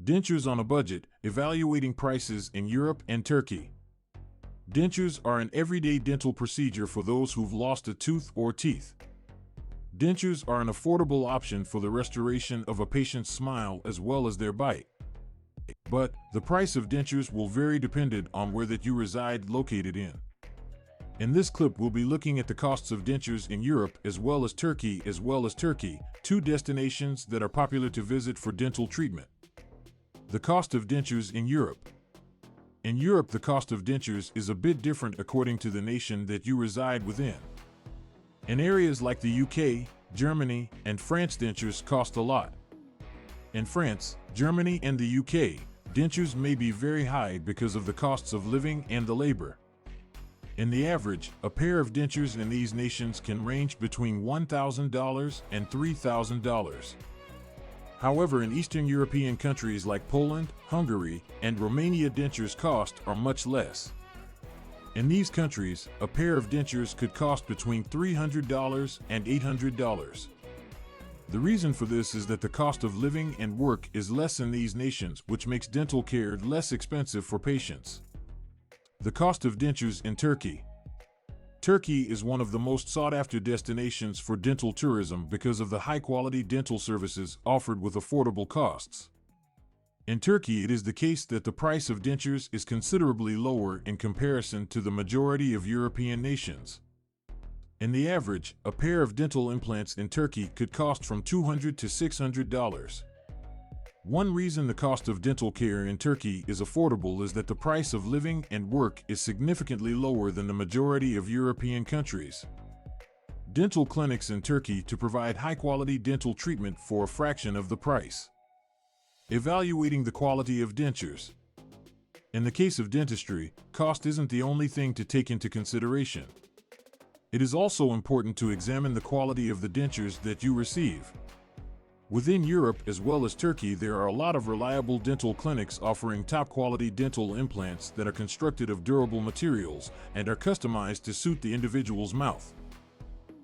Dentures on a budget, evaluating prices in Europe and Turkey. Dentures are an everyday dental procedure for those who've lost a tooth or teeth. Dentures are an affordable option for the restoration of a patient's smile as well as their bite. But the price of dentures will vary depending on where that you reside located in. In this clip, we'll be looking at the costs of dentures in Europe as well as Turkey, two destinations that are popular to visit for dental treatment. The cost of dentures in Europe. In Europe, the cost of dentures is a bit different according to the nation that you reside within. In areas like the UK, Germany, and France, dentures cost a lot. In France, Germany, and the UK, dentures may be very high because of the costs of living and the labor. In the average, a pair of dentures in these nations can range between $1,000 and $3,000. However, in Eastern European countries like Poland, Hungary, and Romania, dentures cost are much less. In these countries, a pair of dentures could cost between $300 and $800. The reason for this is that the cost of living and work is less in these nations, which makes dental care less expensive for patients. The cost of dentures in Turkey. Turkey is one of the most sought-after destinations for dental tourism because of the high-quality dental services offered with affordable costs. In Turkey, it is the case that the price of dentures is considerably lower in comparison to the majority of European nations. In the average, a pair of dental implants in Turkey could cost from $200 to $600. One reason the cost of dental care in Turkey is affordable is that the price of living and work is significantly lower than the majority of European countries. Dental clinics in Turkey to provide high-quality dental treatment for a fraction of the price. Evaluating the quality of dentures. In the case of dentistry, cost isn't the only thing to take into consideration. It is also important to examine the quality of the dentures that you receive. Within Europe as well as Turkey, there are a lot of reliable dental clinics offering top-quality dental implants that are constructed of durable materials and are customized to suit the individual's mouth.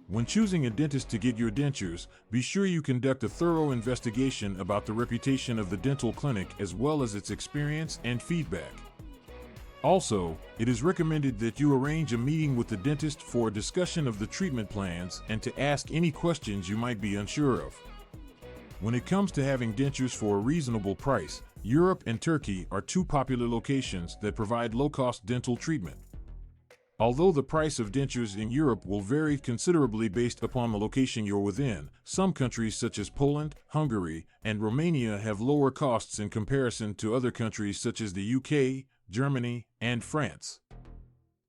When choosing a dentist to get your dentures, be sure you conduct a thorough investigation about the reputation of the dental clinic as well as its experience and feedback. Also, it is recommended that you arrange a meeting with the dentist for a discussion of the treatment plans and to ask any questions you might be unsure of. When it comes to having dentures for a reasonable price, Europe and Turkey are two popular locations that provide low-cost dental treatment. Although the price of dentures in Europe will vary considerably based upon the location you're within, some countries such as Poland, Hungary, and Romania have lower costs in comparison to other countries such as the UK, Germany, and France.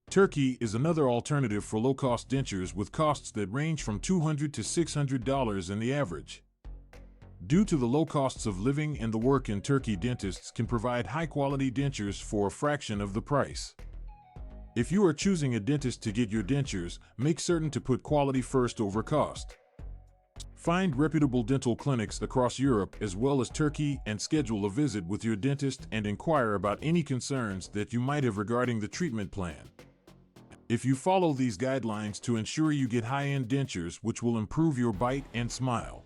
Turkey is another alternative for low-cost dentures with costs that range from $200 to $600 in the average. Due to the low costs of living and the work in Turkey, dentists can provide high-quality dentures for a fraction of the price. If you are choosing a dentist to get your dentures, make certain to put quality first over cost. Find reputable dental clinics across Europe as well as Turkey and schedule a visit with your dentist and inquire about any concerns that you might have regarding the treatment plan. If you follow these guidelines to ensure you get high-end dentures which will improve your bite and smile.